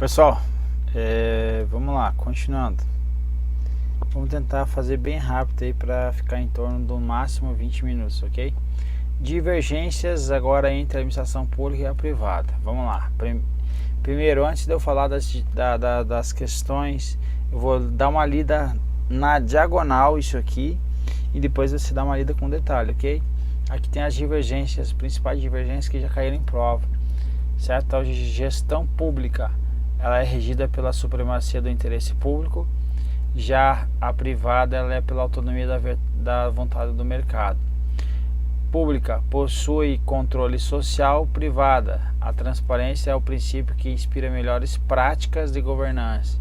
Pessoal, vamos lá, continuando. Vamos tentar fazer bem rápido aí para ficar em torno do máximo 20 minutos, ok? Divergências agora entre a administração pública e a privada. Vamos lá. Primeiro, antes de eu falar das questões, eu vou dar uma lida na diagonal isso aqui e depois você dá uma lida com detalhe, ok? Aqui tem as divergências, as principais divergências que já caíram em prova, certo? A gestão pública, ela é regida pela supremacia do interesse público, já a privada ela é pela autonomia da vontade do mercado. Pública possui controle social, privada a transparência é o princípio que inspira melhores práticas de governança.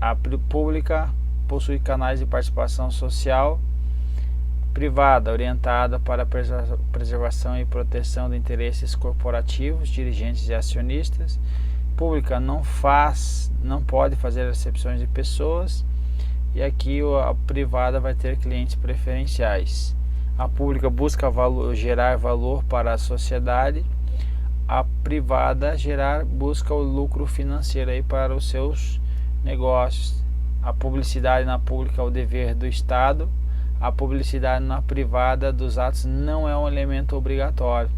A pública possui canais de participação social, privada orientada para a preservação e proteção de interesses corporativos, dirigentes e acionistas. Pública não pode fazer acepções de pessoas, e aqui a privada vai ter clientes preferenciais. A pública busca gerar valor para a sociedade, a privada busca o lucro financeiro aí para os seus negócios. A publicidade na pública é o dever do Estado, a publicidade na privada dos atos não é um elemento obrigatório.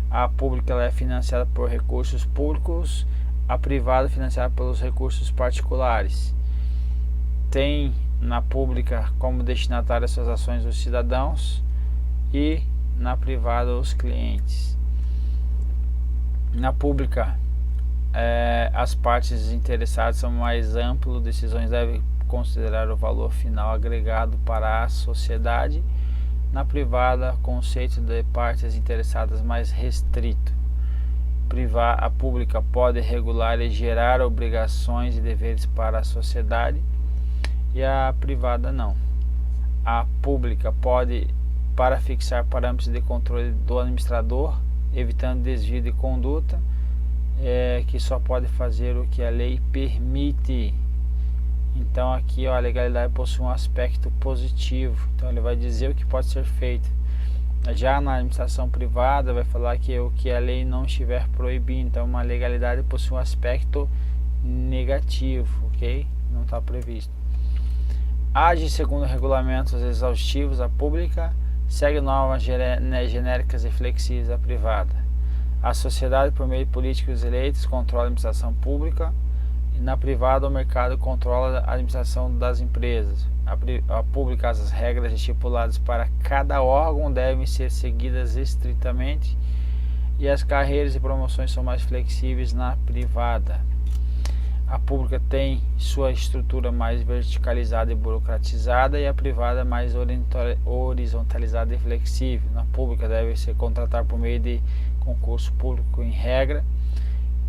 A pública ela é financiada por recursos públicos, a privada financiada pelos recursos particulares. Tem na pública como destinatário suas ações os cidadãos e na privada os clientes. Na pública, as partes interessadas são mais amplas, decisões devem considerar o valor final agregado para a sociedade. Na privada, conceito de partes interessadas mais restrito. A pública pode regular e gerar obrigações e deveres para a sociedade, e a privada não. A pública pode para fixar parâmetros de controle do administrador, evitando desvio de conduta, que só pode fazer o que a lei permite. Então aqui a legalidade possui um aspecto positivo, então ele vai dizer o que pode ser feito. Já na administração privada vai falar que o que a lei não estiver proibindo, então uma legalidade possui um aspecto negativo, ok? Não está previsto. Age segundo regulamentos exaustivos a pública, segue normas genéricas e flexíveis a privada. A sociedade, por meio de políticos eleitos, controla a administração pública, e na privada o mercado controla a administração das empresas. A pública, as regras estipuladas para cada órgão devem ser seguidas estritamente, e as carreiras e promoções são mais flexíveis na privada. A pública tem sua estrutura mais verticalizada e burocratizada, e a privada mais horizontalizada e flexível. Na pública deve ser contratar por meio de concurso público em regra,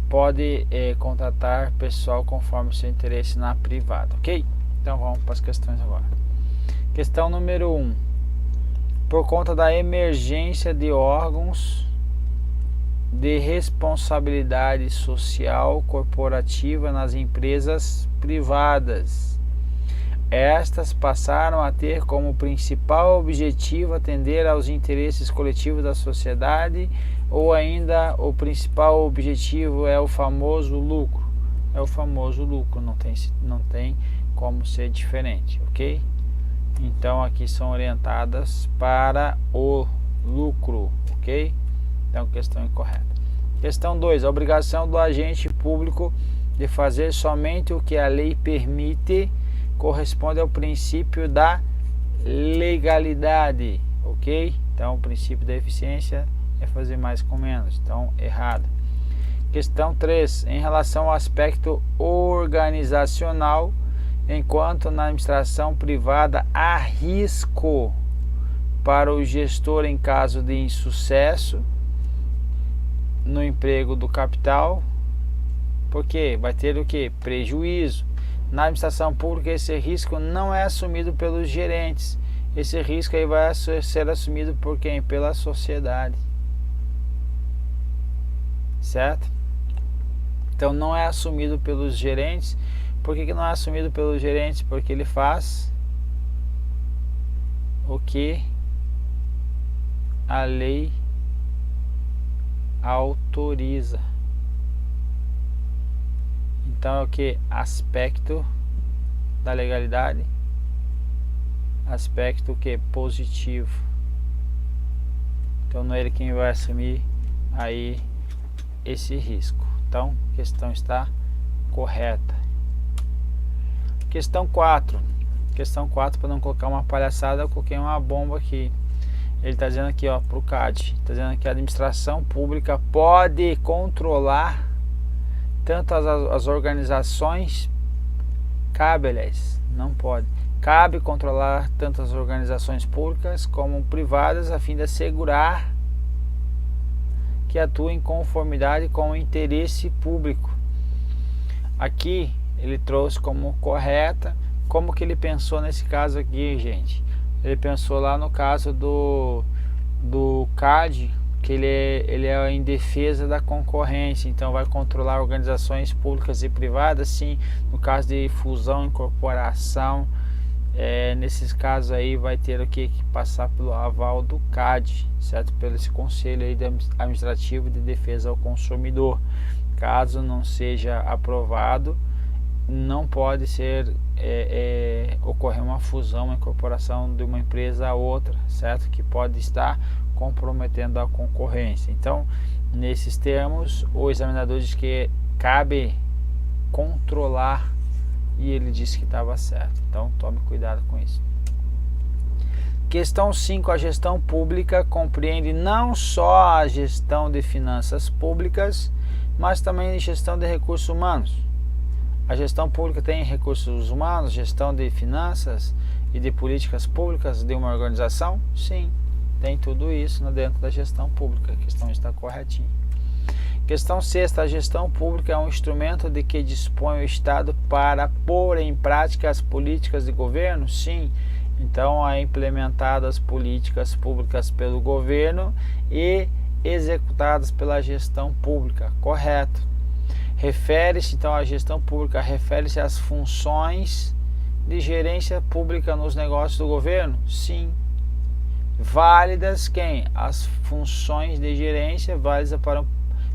pode contratar pessoal conforme o seu interesse na privada, ok? Então vamos para as questões agora. Questão número 1. Por conta da emergência de órgãos de responsabilidade social corporativa nas empresas privadas, estas passaram a ter como principal objetivo atender aos interesses coletivos da sociedade, ou ainda o principal objetivo é o famoso lucro. É o famoso lucro, não tem como ser diferente, ok? Então aqui são orientadas para o lucro, ok? Então questão incorreta. Questão 2. A obrigação do agente público de fazer somente o que a lei permite corresponde ao princípio da legalidade, ok? Então o princípio da eficiência é fazer mais com menos, então errado. Questão 3. Em relação ao aspecto organizacional, enquanto na administração privada há risco para o gestor em caso de insucesso no emprego do capital, porque vai ter o que? Prejuízo. Na administração pública esse risco não é assumido pelos gerentes, esse risco aí vai ser assumido por quem? Pela sociedade, certo? Então não é assumido pelos gerentes. Por que não é assumido pelos gerentes? Porque ele faz o que a lei autoriza. Então é o que? Aspecto da legalidade, aspecto que? Positivo. Então não é ele quem vai assumir aí esse risco. Então a questão está correta. Questão 4. Questão 4, para não colocar uma palhaçada, eu coloquei uma bomba aqui. Ele está dizendo aqui, ó, para o CAD, está dizendo que a administração pública pode controlar tanto as organizações, cabe, aliás, não pode, cabe controlar tanto as organizações públicas como privadas a fim de assegurar que atuem em conformidade com o interesse público. Aqui ele trouxe como correta. Como que ele pensou nesse caso aqui, gente? Ele pensou lá no caso do CAD, que ele é em defesa da concorrência, então vai controlar organizações públicas e privadas, sim. No caso de fusão, incorporação, nesses casos aí vai ter o que passar pelo aval do CAD, certo? Pelo esse Conselho aí Administrativo de Defesa ao Consumidor. Caso não seja aprovado, não pode ser ocorrer uma fusão, uma incorporação de uma empresa a outra, certo? Que pode estar comprometendo a concorrência. Então, nesses termos, o examinador diz que cabe controlar e ele disse que estava certo. Então, tome cuidado com isso. Questão 5. A gestão pública compreende não só a gestão de finanças públicas, mas também a gestão de recursos humanos. A gestão pública tem recursos humanos, gestão de finanças e de políticas públicas de uma organização? Sim, tem tudo isso dentro da gestão pública. A questão está corretinha. Questão 6. A gestão pública é um instrumento de que dispõe o Estado para pôr em prática as políticas de governo? Sim. Então, é implementadas políticas públicas pelo governo e executadas pela gestão pública. Correto. Refere-se, então, a gestão pública refere-se às funções de gerência pública nos negócios do governo? Sim. Válidas quem? As funções de gerência válidas para um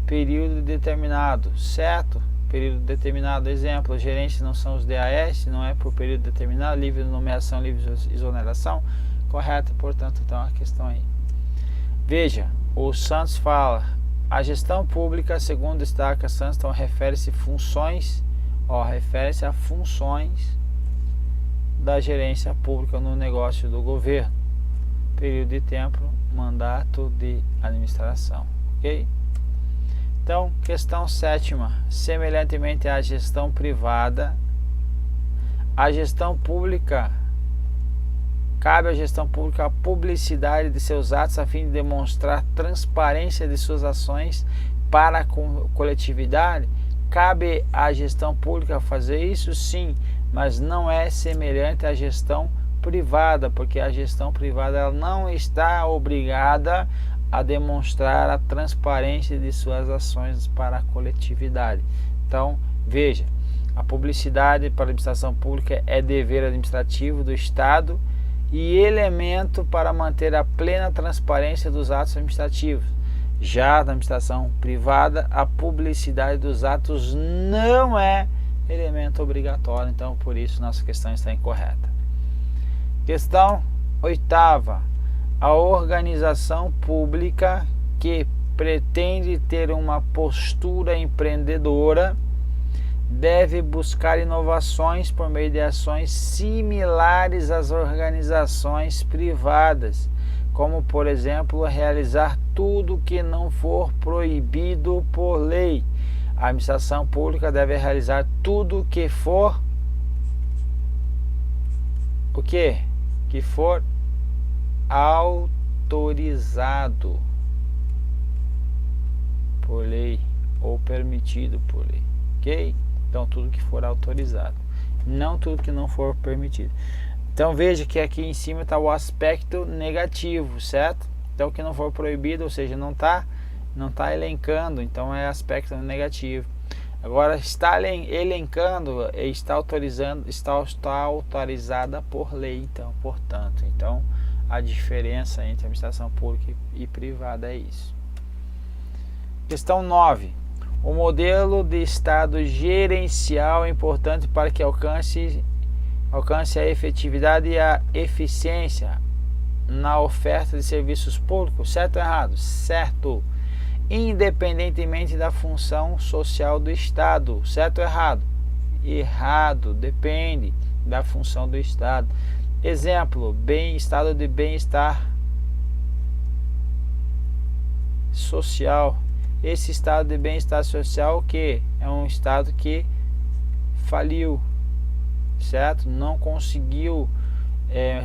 período determinado, certo? Período determinado, exemplo, gerência não são os DAS, não é por período determinado, livre de nomeação, livre de exoneração, correto, portanto, então a questão aí. Veja, o Santos fala, a gestão pública, segundo destaca Santos, então refere-se funções, refere-se a funções da gerência pública no negócio do governo. Período de tempo, mandato de administração, ok? Então, questão 7ª, semelhantemente à gestão privada, a gestão pública, cabe à gestão pública a publicidade de seus atos a fim de demonstrar transparência de suas ações para a coletividade. Cabe à gestão pública fazer isso? Sim, mas não é semelhante à gestão privada, porque a gestão privada ela não está obrigada a demonstrar a transparência de suas ações para a coletividade. Então, veja, a publicidade para a administração pública é dever administrativo do Estado e elemento para manter a plena transparência dos atos administrativos. Já na administração privada, a publicidade dos atos não é elemento obrigatório, então por isso nossa questão está incorreta. Questão 8ª. A organização pública que pretende ter uma postura empreendedora deve buscar inovações por meio de ações similares às organizações privadas, como, por exemplo, realizar tudo que não for proibido por lei. A administração pública deve realizar tudo que for o quê? Que for autorizado por lei ou permitido por lei, ok? Então tudo que for autorizado, não tudo que não for permitido. Então veja que aqui em cima está o aspecto negativo, certo? Então o que não for proibido, ou seja, não está elencando, então é aspecto negativo. Agora está elencando, está autorizando, está autorizada por lei, então, portanto, a diferença entre administração pública e privada é isso. Questão 9. O modelo de Estado gerencial é importante para que alcance a efetividade e a eficiência na oferta de serviços públicos. Certo ou errado? Certo. Independentemente da função social do Estado. Certo ou errado? Errado. Depende da função do Estado. Exemplo, estado de bem-estar social. Esse estado de bem-estar social que é um estado que faliu, certo? Não conseguiu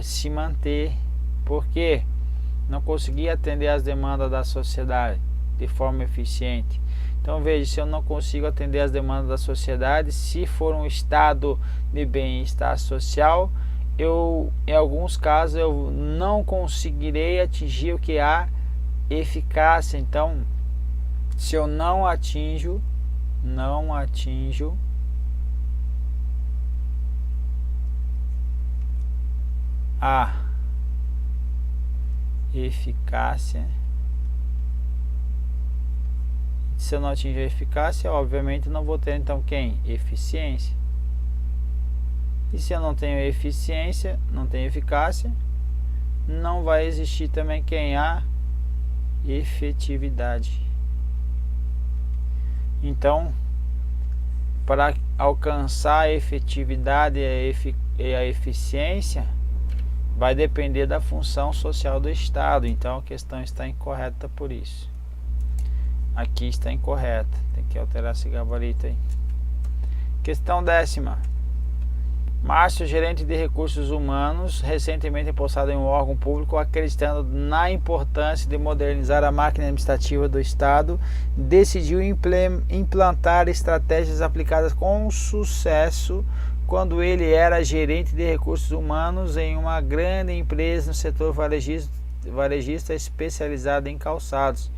se manter, porque não conseguia atender às demandas da sociedade de forma eficiente. Então veja, se eu não consigo atender às demandas da sociedade, se for um estado de bem-estar social, em alguns casos eu não conseguirei atingir o que há eficácia. Então, se eu não atinjo a eficácia, se eu não atingir a eficácia, obviamente não vou ter então quem? Eficiência. E se eu não tenho eficiência, não tenho eficácia, não vai existir também quem? A efetividade. Então, para alcançar a efetividade e a eficiência, vai depender da função social do Estado. Então a questão está incorreta por isso. Aqui está incorreta. Tem que alterar esse gabarito aí. Questão 10ª. Márcio, gerente de recursos humanos, recentemente empossado em um órgão público, acreditando na importância de modernizar a máquina administrativa do Estado, decidiu implantar estratégias aplicadas com sucesso quando ele era gerente de recursos humanos em uma grande empresa no setor varejista especializada em calçados.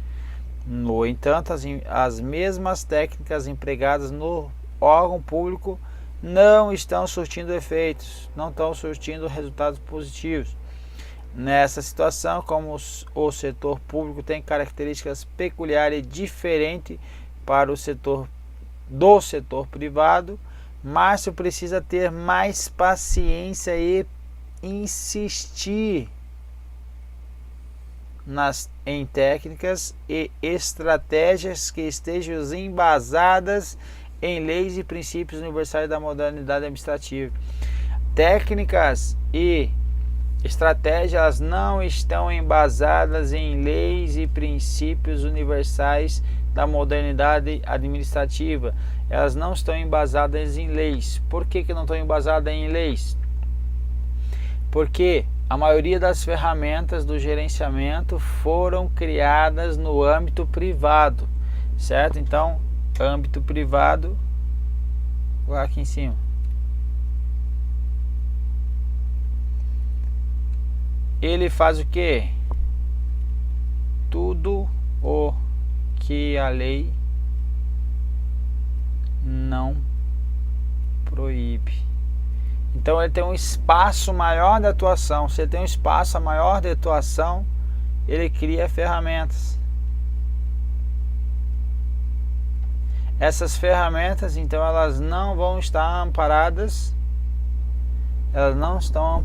No entanto, as mesmas técnicas empregadas no órgão público não estão surtindo efeitos, não estão surtindo resultados positivos. Nessa situação, como o setor público tem características peculiares e diferentes para o setor privado, Márcio precisa ter mais paciência e insistir em técnicas e estratégias que estejam embasadas em leis e princípios universais da modernidade administrativa. Técnicas e estratégias não estão embasadas em leis e princípios universais da modernidade administrativa. Elas não estão embasadas em leis. Por que não estão embasadas em leis? Porque a maioria das ferramentas do gerenciamento foram criadas no âmbito privado, certo? Então, âmbito privado, lá aqui em cima. Ele faz o quê? Tudo o que a lei não proíbe. Então ele tem um espaço maior de atuação. Se ele tem um espaço maior de atuação, ele cria ferramentas. Essas ferramentas, então, elas não vão estar amparadas, elas não estão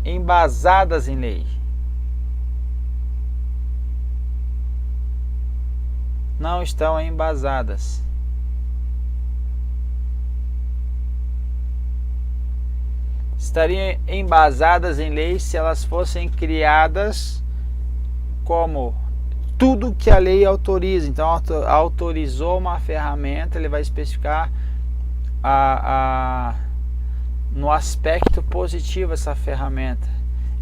embasadas em lei. Não estão embasadas. Estariam embasadas em lei se elas fossem criadas como tudo que a lei autoriza. Então, autorizou uma ferramenta, ele vai especificar no aspecto positivo essa ferramenta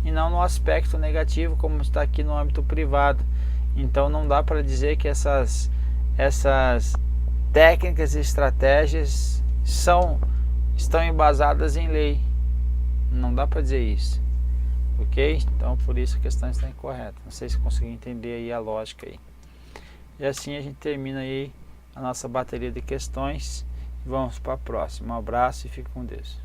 e não no aspecto negativo, como está aqui no âmbito privado. Então não dá para dizer que essas técnicas e estratégias estão embasadas em lei. Não dá para dizer isso. Ok? Então por isso a questão está incorreta. Não sei se consegui entender aí a lógica aí. E assim a gente termina aí a nossa bateria de questões. Vamos para a próxima. Um abraço e fique com Deus.